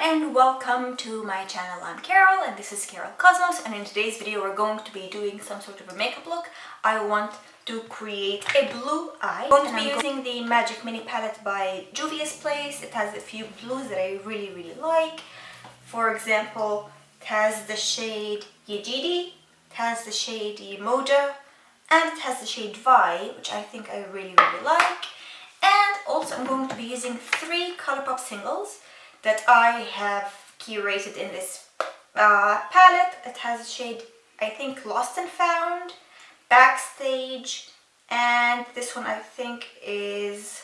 and welcome to my channel. I'm Carol and this is CarolCosmos, and in today's video we're going to be doing some sort of a makeup look. I want to create a blue eye. I'm going to be using the Magic Mini palette by Juvia's Place. It has a few blues that I really like. For example, it has the shade Yejidi, it has the shade Yemoja, and it has the shade Vi, which I think I really like. And also I'm going to be using 3 Colourpop singles that I have curated in this palette. It has a shade, I think, Lost and Found, Backstage, and this one I think is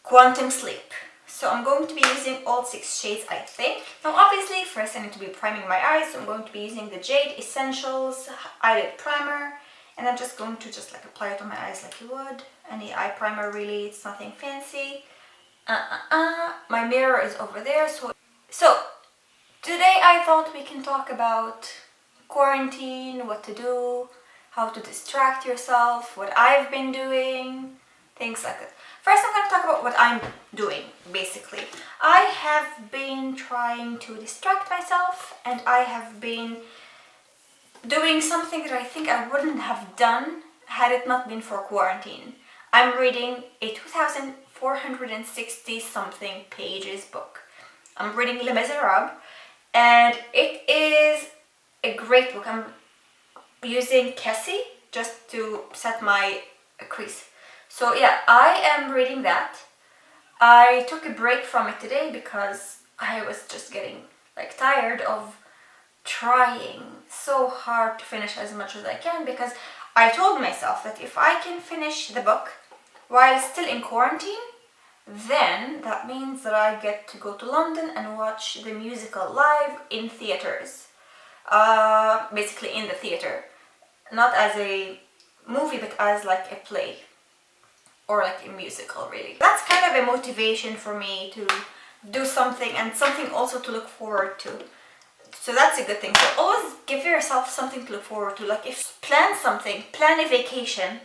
Quantum Sleep. So I'm going to be using all 6 shades, I think. Now obviously first I need to be priming my eyes, so I'm going to be using the Jade Essentials Eyelid Primer, and I'm just going to apply it on my eyes like you would any eye primer really. It's nothing fancy. My mirror is over there. So today I thought we can talk about quarantine, what to do, how to distract yourself, what I've been doing, things like that. First I'm going to talk about what I'm doing, basically. I have been trying to distract myself, and I have been doing something that I think I wouldn't have done had it not been for quarantine. I'm reading a 2,460 something pages book. I'm reading Les Miserables, and it is a great book. I'm using Kessie just to set my crease. So yeah, I am reading that. I took a break from it today because I was just getting tired of trying so hard to finish as much as I can, because I told myself that if I can finish the book while still in quarantine, then that means that I get to go to London and watch the musical live in theaters. Basically in the theater. Not as a movie, but as a play. Or a musical, really. That's kind of a motivation for me to do something, and something also to look forward to. So that's a good thing. So always give yourself something to look forward to. If plan something, plan a vacation,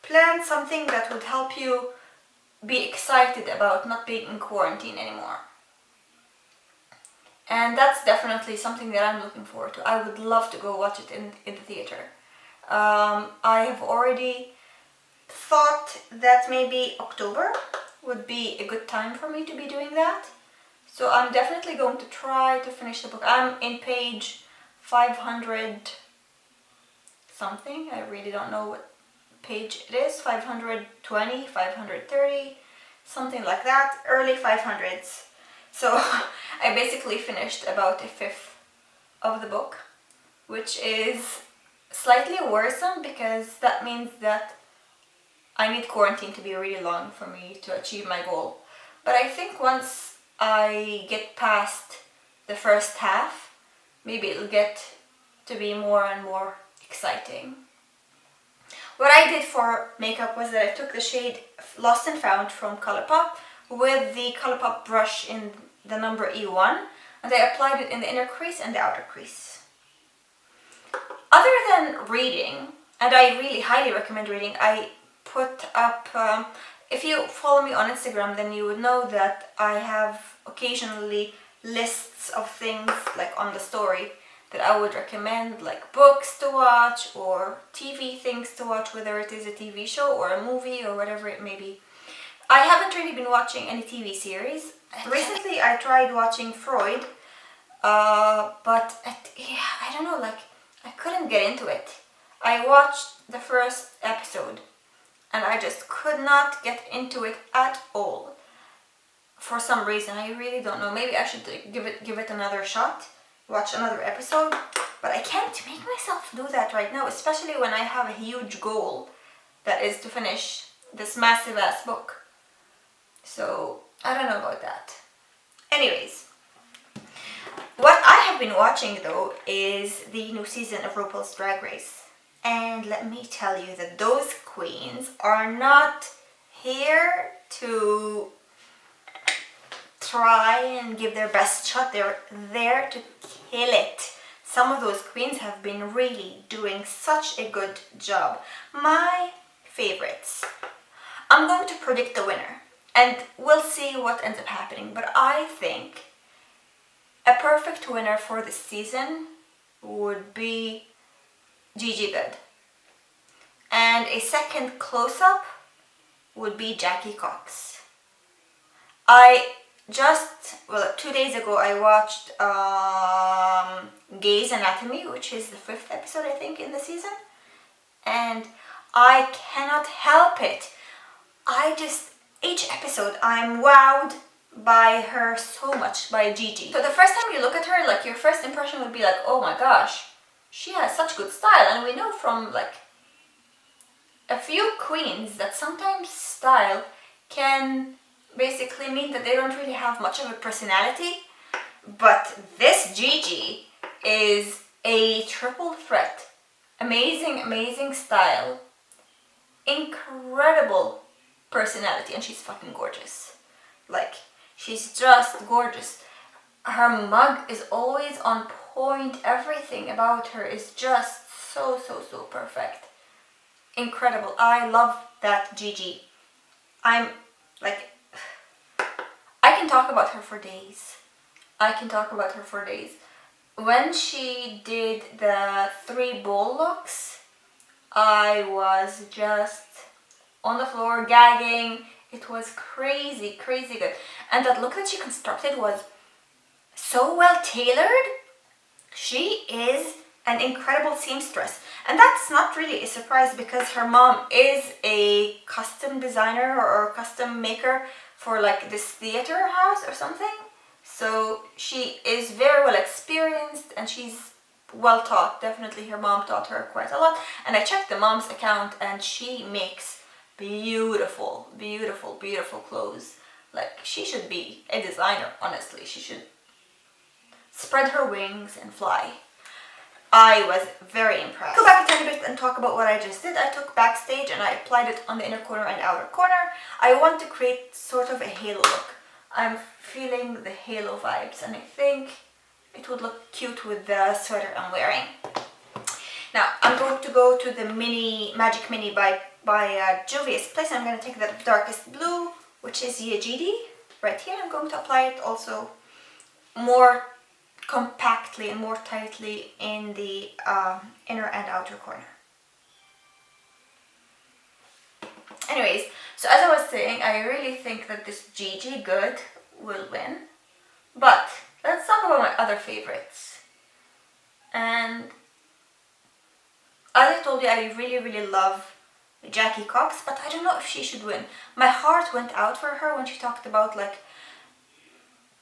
plan something that would help you be excited about not being in quarantine anymore. And that's definitely something that I'm looking forward to. I would love to go watch it in the theater. I have already thought that maybe October would be a good time for me to be doing that. So I'm definitely going to try to finish the book. I'm in page 500 something. I really don't know what page it is. 520, 530, something like that. Early 500s. So I basically finished about 1/5 of the book, which is slightly worrisome because that means that I need quarantine to be really long for me to achieve my goal. But I think once I get past the first half, maybe it'll get to be more and more exciting. What I did for makeup was that I took the shade Lost and Found from Colourpop with the Colourpop brush in the number E1, and I applied it in the inner crease and the outer crease. Other than reading, and I really highly recommend reading, I put up, if you follow me on Instagram, then you would know that I have occasionally lists of things on the story that I would recommend, books to watch or TV things to watch, whether it is a TV show or a movie or whatever it may be. I haven't really been watching any TV series. Recently I tried watching Freud, but I don't know, I couldn't get into it. I watched the first episode and I just could not get into it at all. For some reason, I really don't know. Maybe I should give it another shot, watch another episode, but I can't make myself do that right now, especially when I have a huge goal that is to finish this massive ass book. So I don't know about that. Anyways, what I have been watching though is the new season of Rupaul's Drag Race. And let me tell you that those queens are not here to try and give their best shot. They're there to kill it. Some of those queens have been really doing such a good job. My favorites. I'm going to predict the winner, and we'll see what ends up happening. But I think A perfect winner for this season would be Gigi Good. And a second close-up would be Jackie Cox. Well, 2 days ago I watched Grey's Anatomy, which is the 5th episode I think in the season, and I cannot help it. Each episode I'm wowed by her so much, by Gigi. So the first time you look at her, like, your first impression would be like, oh my gosh, she has such good style. And we know from like a few queens that sometimes style can basically mean that they don't really have much of a personality. But this Gigi is a triple threat. Amazing, amazing style, incredible personality, and she's fucking gorgeous. Like, she's just gorgeous. Her mug is always on point. Everything about her is just so perfect. Incredible. I love that Gigi. I'm like, I can talk about her for days. When she did the 3 bowl looks, I was just on the floor gagging. It was crazy good. And that look that she constructed was so well tailored. She is an incredible seamstress. And that's not really a surprise because her mom is a custom designer or custom maker for like this theater house or something. So she is very well experienced and she's well taught. Definitely her mom taught her quite a lot. And I checked the mom's account and she makes beautiful clothes. Like, she should be a designer, honestly. She should spread her wings and fly. I was very impressed. Go back a tiny bit and talk about what I just did. I took Backstage and I applied it on the inner corner and outer corner. I want to create sort of a halo look. I'm feeling the halo vibes and I think it would look cute with the sweater I'm wearing. Now I'm going to go to the Magic Mini by Juvia's place. I'm going to take the darkest blue, which is Yejidi, right here. I'm going to apply it also more compactly and more tightly in the inner and outer corner. Anyways, so as I was saying, I really think that this Gigi Good will win. But let's talk about my other favorites. And as I told you, I really love Jackie Cox, but I don't know if she should win. My heart went out for her when she talked about like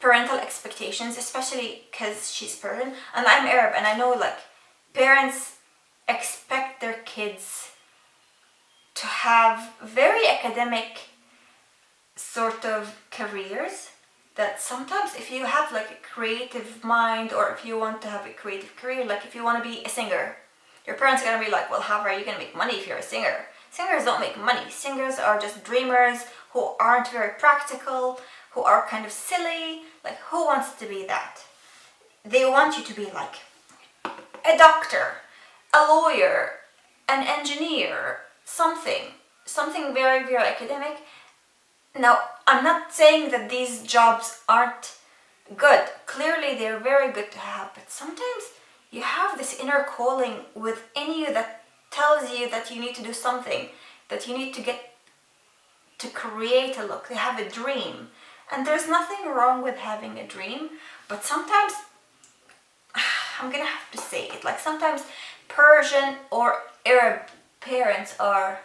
parental expectations, especially because she's Persian and I'm Arab, and I know like parents expect their kids to have very academic sort of careers, that sometimes if you have like a creative mind or if you want to have a creative career, like if you want to be a singer, your parents are going to be like, well, how are you going to make money if you're a singer? Singers don't make money. Singers are just dreamers who aren't very practical, who are kind of silly. Like, who wants to be that? They want you to be like a doctor, a lawyer, an engineer, something very academic. Now, I'm not saying that these jobs aren't good. Clearly, they're very good to have, but sometimes you have this inner calling within you that tells you that you need to do something, that you need to get to create a look. They have a dream. And there's nothing wrong with having a dream, but sometimes, I'm gonna have to say it, like sometimes Persian or Arab parents are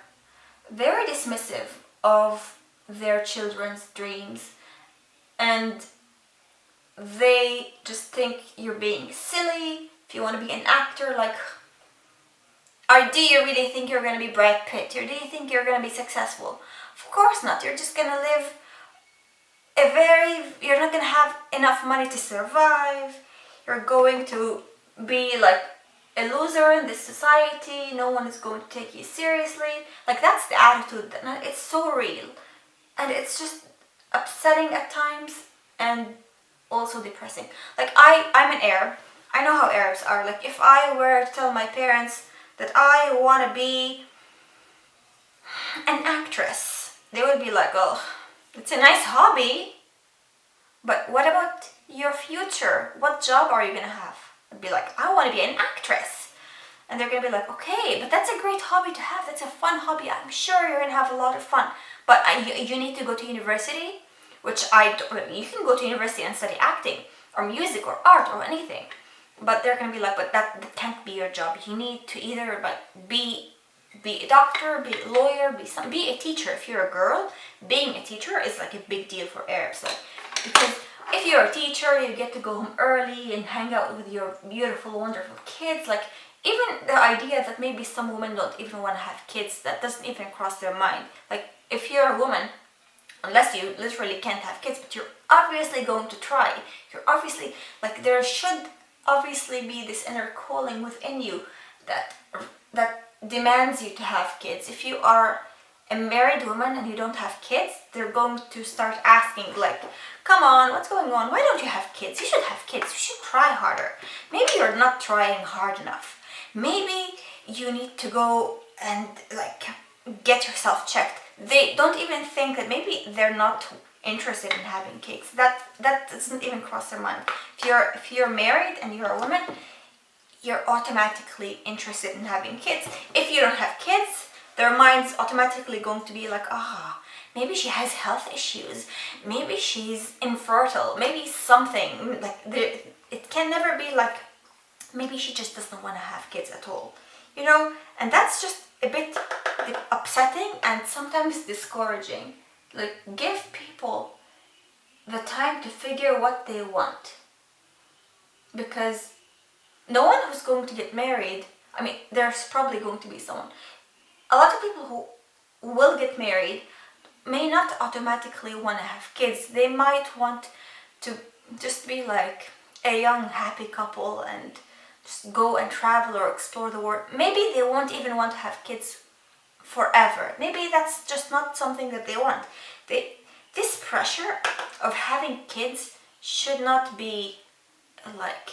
very dismissive of their children's dreams, and they just think you're being silly. If you want to be an actor, like, do you really think you're going to be Brad Pitt? Or do you think you're going to be successful? Of course not. You're just going to live you're not going to have enough money to survive. You're going to be like a loser in this society. No one is going to take you seriously. Like, that's the attitude. And it's so real. And it's just upsetting at times and also depressing. Like, I'm an Arab. I know how Arabs are. Like, if I were to tell my parents that I want to be an actress, they would be like, oh, it's a nice hobby, But what about your future? What job are you gonna have? I'd be like, I want to be an actress. And they're gonna be like, okay, but that's a great hobby to have. That's a fun hobby. I'm sure you're gonna have a lot of fun. But you need to go to university, which you can go to university and study acting or music or art or anything. But they're gonna be like, but that can't be your job. You need to either be a doctor, be a lawyer, be a teacher. If you're a girl, being a teacher is like a big deal for Arabs. Like, because if you're a teacher, you get to go home early and hang out with your beautiful, wonderful kids. Like, even the idea that maybe some women don't even want to have kids, that doesn't even cross their mind. Like, if you're a woman, unless you literally can't have kids, but you're obviously going to try. You're obviously, like, there should obviously be this inner calling within you that demands you to have kids. If you are a married woman and you don't have kids, they're going to start asking, like, come on, what's going on? Why don't you have kids? You should have kids. You should try harder. Maybe you're not trying hard enough. Maybe you need to go and, like, get yourself checked. They don't even think that maybe they're not interested in having kids. That doesn't even cross their mind. If you're married and you're a woman, you're automatically interested in having kids. If you don't have kids, their mind's automatically going to be like, maybe she has health issues. Maybe she's infertile. Maybe something. Like, it can never be like, maybe she just doesn't want to have kids at all. You know? And that's just a bit upsetting and sometimes discouraging. Like, give people the time to figure what they want. Because no one who's going to get married, I mean, there's probably going to be someone. A lot of people who will get married may not automatically want to have kids. They might want to just be like a young, happy couple and just go and travel or explore the world. Maybe they won't even want to have kids forever. Maybe that's just not something that they want. This pressure of having kids should not be like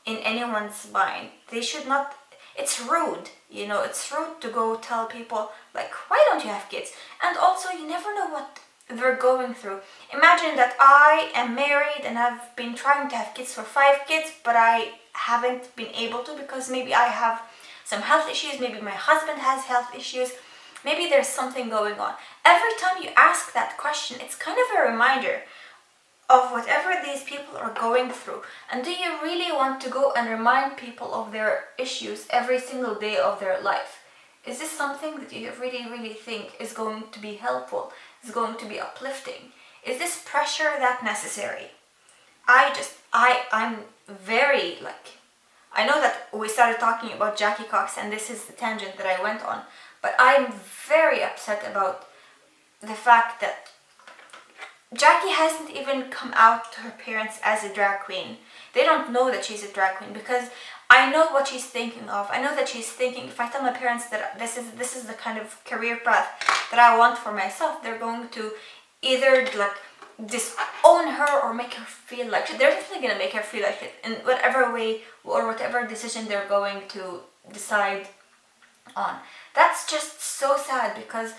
in anyone's mind. They should not. It's rude, you know. It's rude to go tell people like, why don't you have kids? And also, you never know what they're going through. Imagine that I am married and I've been trying to have kids for 5 kids, but I haven't been able to because maybe I have some health issues. Maybe my husband has health issues. Maybe there's something going on. Every time you ask that question, it's kind of a reminder of whatever these people are going through. And do you really want to go and remind people of their issues every single day of their life? Is this something that you really, really think is going to be helpful, is going to be uplifting? Is this pressure that necessary? I'm very, like, I know that we started talking about Jackie Cox and this is the tangent that I went on, but I'm very upset about the fact that Jackie hasn't even come out to her parents as a drag queen. They don't know that she's a drag queen because I know what she's thinking of. I know that she's thinking, if I tell my parents that this is the kind of career path that I want for myself, they're going to either like disown her or make her feel like they're definitely gonna make her feel like it in whatever way or whatever decision they're going to decide on. That's just so sad because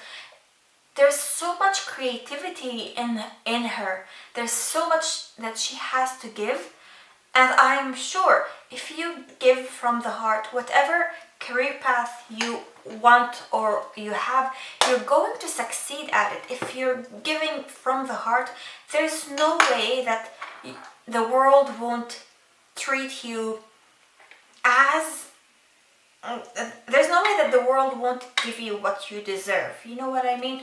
there's so much creativity in her. There's so much that she has to give. And I'm sure if you give from the heart, whatever career path you want or you have, you're going to succeed at it. If you're giving from the heart, there's no way that the world won't treat you as... There's no way that the world won't give you what you deserve. You know what I mean?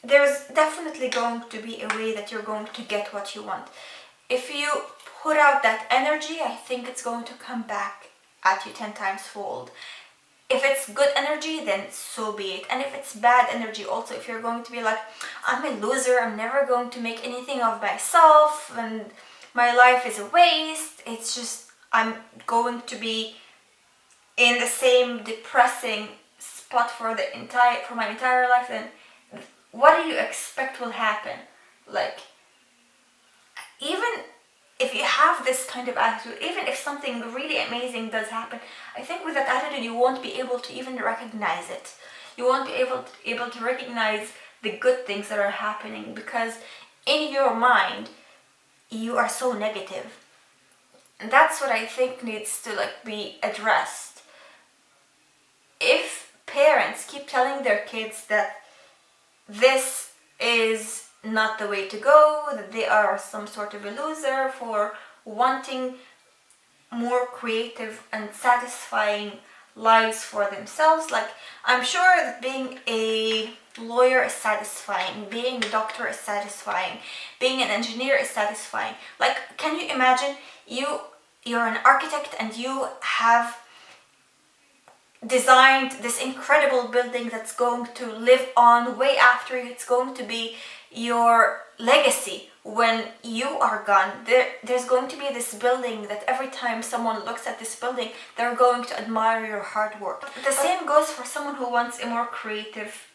There's definitely going to be a way that you're going to get what you want. If you put out that energy, I think it's going to come back at you 10 times fold. If it's good energy, then so be it. And if it's bad energy also, if you're going to be like, I'm a loser, I'm never going to make anything of myself, and my life is a waste, it's just, I'm going to be in the same depressing spot for my entire life, then what do you expect will happen? Like, even if you have this kind of attitude, even if something really amazing does happen, I think with that attitude you won't be able to even recognize it. You won't be able to recognize the good things that are happening because in your mind you are so negative. And that's what I think needs to like be addressed. If parents keep telling their kids that this is not the way to go, that they are some sort of a loser for wanting more creative and satisfying lives for themselves. Like, I'm sure that being a lawyer is satisfying, being a doctor is satisfying, being an engineer is satisfying. Like, can you imagine you're an architect and you have designed this incredible building that's going to live on way after you. It's going to be your legacy when you are gone. There's going to be this building that every time someone looks at this building, they're going to admire your hard work. The same goes for someone who wants a more creative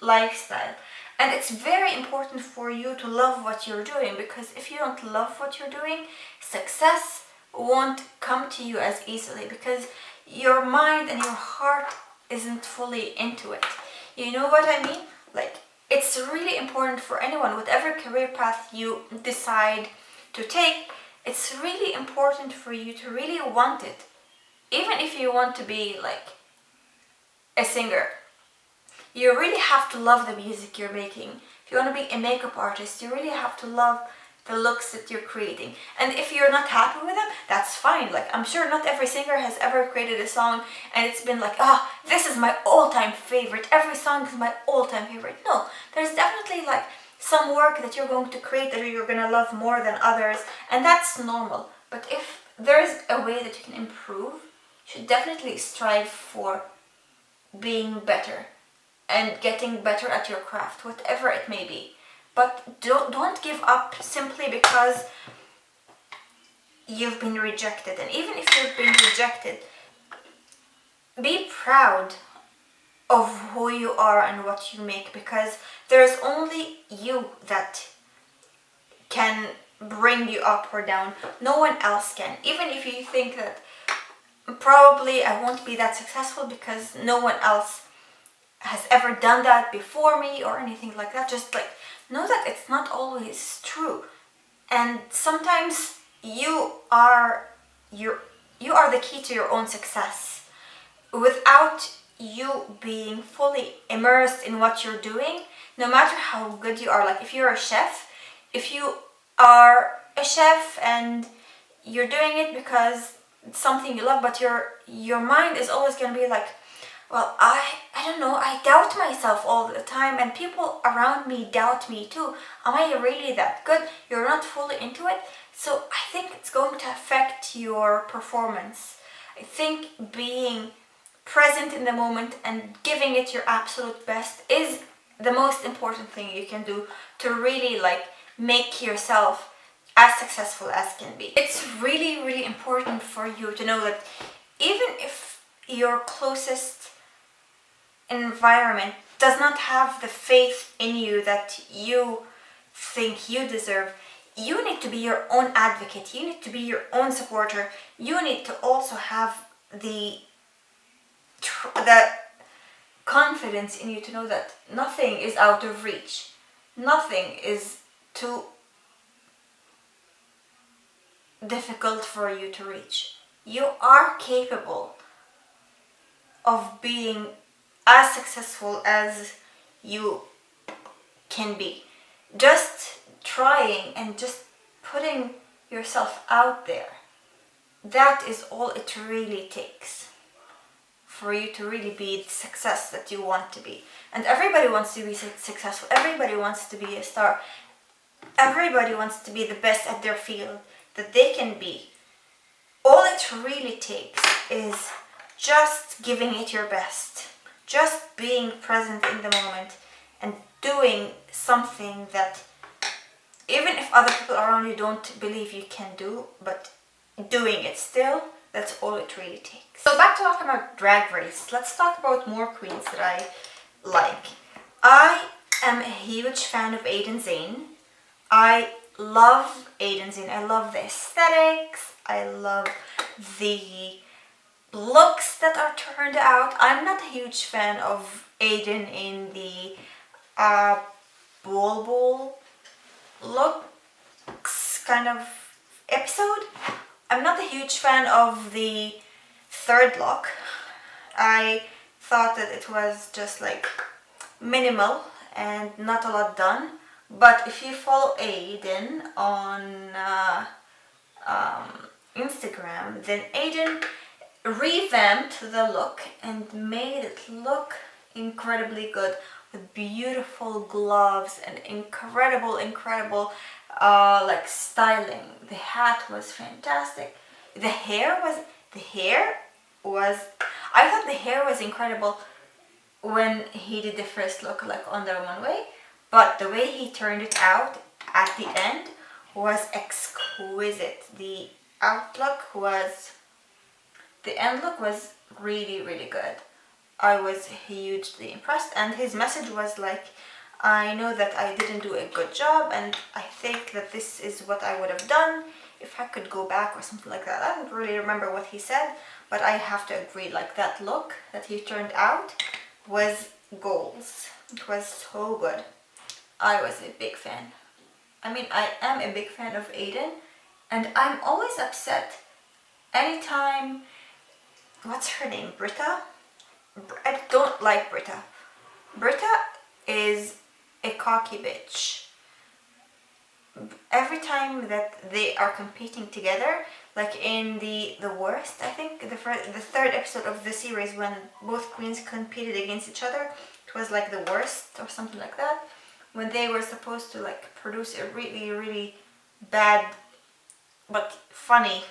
lifestyle. And it's very important for you to love what you're doing, because if you don't love what you're doing, success won't come to you as easily, because your mind and your heart isn't fully into it. You know what I mean? Like, it's really important for anyone, whatever career path you decide to take, it's really important for you to really want it. Even if you want to be like a singer, you really have to love the music you're making. If you want to be a makeup artist, you really have to love the looks that you're creating. And if you're not happy with them, that's fine. Like, I'm sure not every singer has ever created a song and it's been like, this is my all-time favorite, every song is my all-time favorite. No, there's definitely like some work that you're going to create that you're gonna love more than others, and that's normal. But if there's a way that you can improve, you should definitely strive for being better and getting better at your craft, whatever it may be. But don't give up simply because you've been rejected. And even if you've been rejected, be proud of who you are and what you make, because there's only you that can bring you up or down. No one else can. Even if you think that probably I won't be that successful because no one else has ever done that before me or anything like that, just like know that it's not always true. And sometimes you are the key to your own success. Without you being fully immersed in what you're doing, no matter how good you are, like if you're a chef, if you are a chef and you're doing it because it's something you love, but your mind is always going to be like, well, I don't know, I doubt myself all the time and people around me doubt me too. Am I really that good? You're not fully into it. So I think it's going to affect your performance. I think being present in the moment and giving it your absolute best is the most important thing you can do to really like make yourself as successful as can be. It's really, really important for you to know that even if your closest environment does not have the faith in you that you think you deserve, you need to be your own advocate, you need to be your own supporter, you need to also have the confidence in you to know that nothing is out of reach, nothing is too difficult for you to reach. You are capable of being as successful as you can be. Just trying and just putting yourself out there, that is all it really takes for you to really be the success that you want to be. And everybody wants to be successful, everybody wants to be a star, everybody wants to be the best at their field that they can be. All it really takes is just giving it your best, just being present in the moment and doing something that even if other people around you don't believe you can do, but doing it still, that's all it really takes. So back to talking about Drag Race, let's talk about more queens that I like. I am a huge fan of Aiden Zane. I love Aiden Zane. I love the aesthetics. I love the looks that are turned out. I'm not a huge fan of Aiden in the ball looks, this kind of episode. I'm not a huge fan of the third look. I thought that it was just like minimal and not a lot done. But if you follow Aiden on Instagram, then Aiden revamped the look and made it look incredibly good with beautiful gloves and incredible like styling. The hat was fantastic. The hair was I thought the hair was incredible when he did the first look, like on the runway, but the way he turned it out at the end was exquisite. The end look was really good. I was hugely impressed, and his message was like, I know that I didn't do a good job, and I think that this is what I would have done if I could go back, or something like that. I don't really remember what he said, but I have to agree, like that look that he turned out was goals. It was so good. I was a big fan. I mean, I am a big fan of Aiden, and I'm always upset anytime, what's her name, Britta? I don't like Britta. Britta is a cocky bitch. Every time that they are competing together, like in the worst, I think the third episode of the series, when both queens competed against each other, it was like the worst or something like that, when they were supposed to like produce a really bad but funny,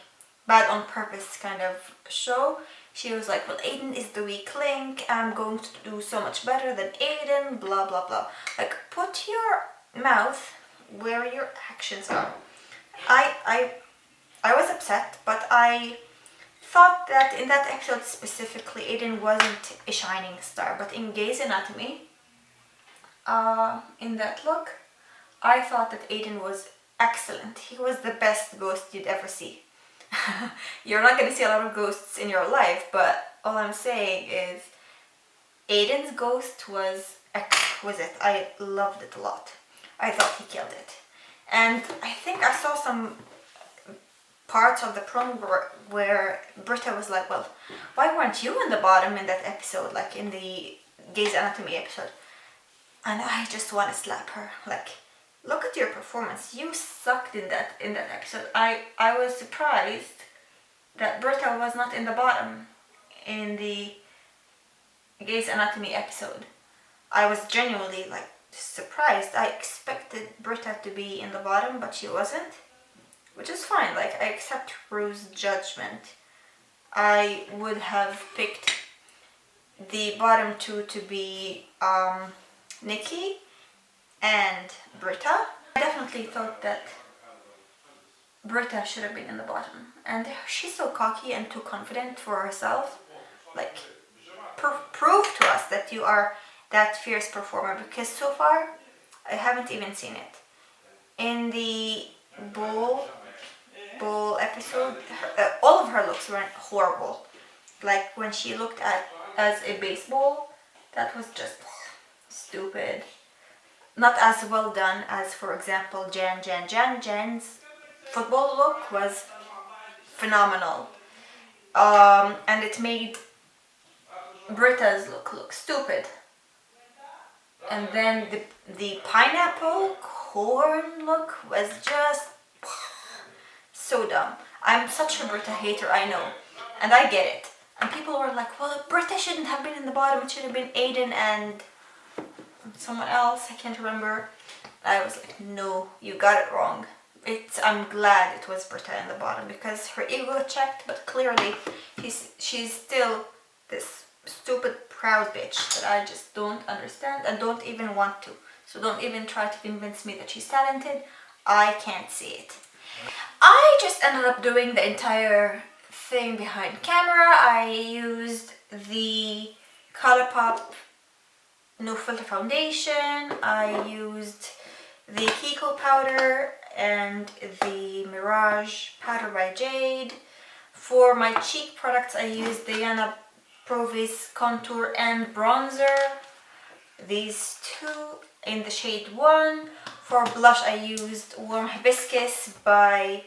bad on purpose kind of show. She was like, well, Aiden is the weak link, I'm going to do so much better than Aiden, blah blah blah. Like, put your mouth where your actions are. I was upset, but I thought that in that episode specifically, Aiden wasn't a shining star. But in Grey's Anatomy, in that look, I thought that Aiden was excellent. He was the best ghost you'd ever see. You're not going to see a lot of ghosts in your life, but all I'm saying is Aiden's ghost was exquisite. I loved it a lot. I thought he killed it. And I think I saw some parts of the promo where Britta was like, well, why weren't you in the bottom in that episode, like in the Grey's Anatomy episode? And I just want to slap her. Like, look at your performance. You sucked in that episode. I was surprised that Britta was not in the bottom in the Grey's Anatomy episode. I was genuinely like surprised. I expected Britta to be in the bottom, but she wasn't, which is fine. Like, I accept Rue's judgment. I would have picked the bottom two to be Nikki and Britta. I definitely thought that Britta should have been in the bottom, and she's so cocky and too confident for herself. Like, prove to us that you are that fierce performer, because so far I haven't even seen it. In the bowl episode, all of her looks were horrible. Like when she looked at as a baseball, that was just stupid. Not as well done as, for example, Jan's football look was phenomenal. And it made Britta's look stupid. And then the pineapple corn look was just so dumb. I'm such a Britta hater, I know, and I get it. And people were like, well, Britta shouldn't have been in the bottom, it should have been Aiden and someone else, I can't remember. I was like, no, you got it wrong. I'm glad it was Britta in the bottom, because her ego checked, but clearly she's still this stupid proud bitch that I just don't understand and don't even want to. So don't even try to convince me that she's talented. I can't see it. I just ended up doing the entire thing behind camera. I used the Colourpop No Filter foundation. I used the Kiko powder and the Mirage powder by Jade. For my cheek products, I used the Yana Provis contour and bronzer. These two in the shade 1. For blush, I used Warm Hibiscus by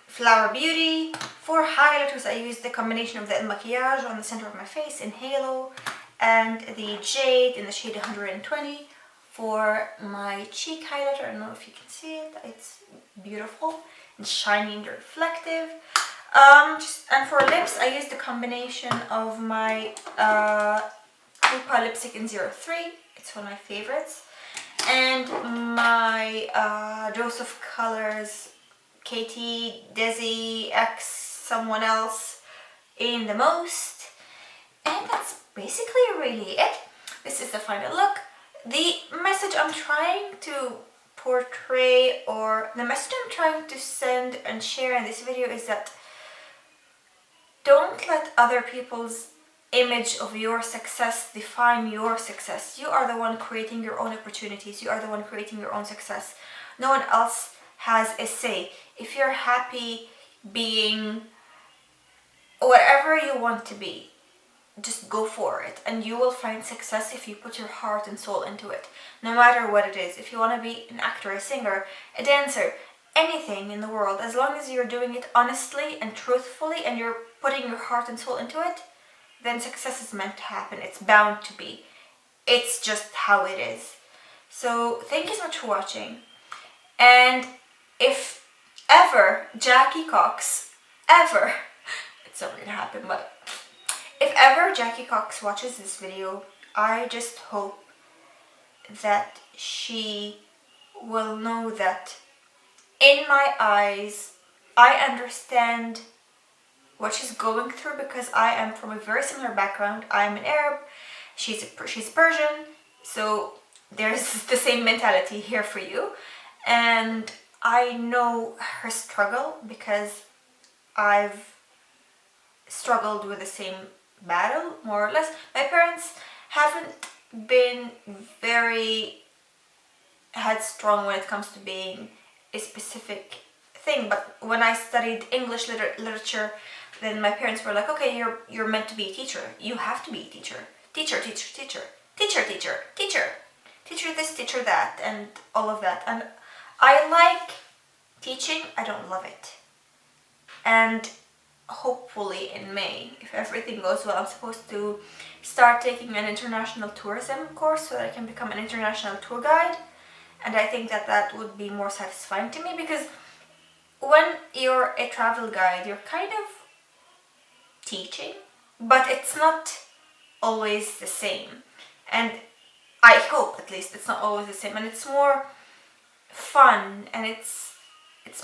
Flower Beauty. For highlighters, I used the combination of the El Maquillage on the center of my face in Halo and the Jade in the shade 120. For my cheek highlighter, I don't know if you can see it, it's beautiful and shiny and reflective. And for lips, I used the combination of my Rupaul lipstick in 03. It's one of my favorites. And my Joseph Colors Katie, Desi, X, someone else in the Most. And that's basically really it. This is the final look. The message I'm trying to portray, or the message I'm trying to send and share in this video, is that don't let other people's image of your success define your success. You are the one creating your own opportunities. You are the one creating your own success. No one else has a say. If you're happy being whatever you want to be, just go for it, and you will find success if you put your heart and soul into it, no matter what it is. If you want to be an actor, a singer, a dancer, anything in the world, as long as you're doing it honestly and truthfully and you're putting your heart and soul into it, then success is meant to happen. It's bound to be. It's just how it is. So thank you so much for watching. And if ever Jackie Cox, it's not going to happen, but if ever Jackie Cox watches this video, I just hope that she will know that in my eyes, I understand what she's going through, because I am from a very similar background. I'm an Arab, she's Persian, so there's the same mentality here for you. And I know her struggle because I've struggled with the same battle, more or less. My parents haven't been very headstrong when it comes to being a specific thing, but when I studied English literature, then my parents were like, okay, you're meant to be a teacher. You have to be a teacher. Teacher, teacher, teacher, teacher, teacher, teacher, teacher this, teacher that, and all of that. And I like teaching, I don't love it. And hopefully in May, if everything goes well, I'm supposed to start taking an international tourism course so that I can become an international tour guide. And I think that that would be more satisfying to me, because when you're a travel guide, you're kind of teaching, but it's not always the same. And I hope at least it's not always the same, and it's more fun and it's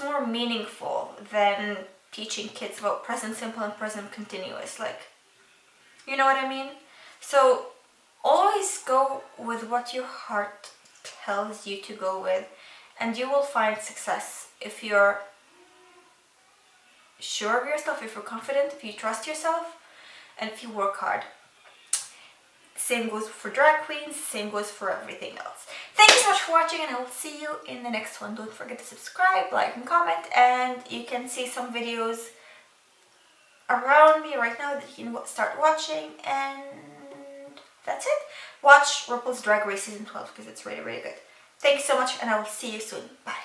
more meaningful than teaching kids about present simple and present continuous, like, you know what I mean? So always go with what your heart tells you to go with, and you will find success if you're sure of yourself, if you're confident, if you trust yourself, and if you work hard. Same goes for drag queens, same goes for everything else. Thank you so much for watching, and I will see you in the next one. Don't forget to subscribe, like, and comment, and you can see some videos around me right now that you can start watching, and that's it. Watch RuPaul's Drag Race Season 12 because it's really, really good. Thank you so much, and I will see you soon. Bye.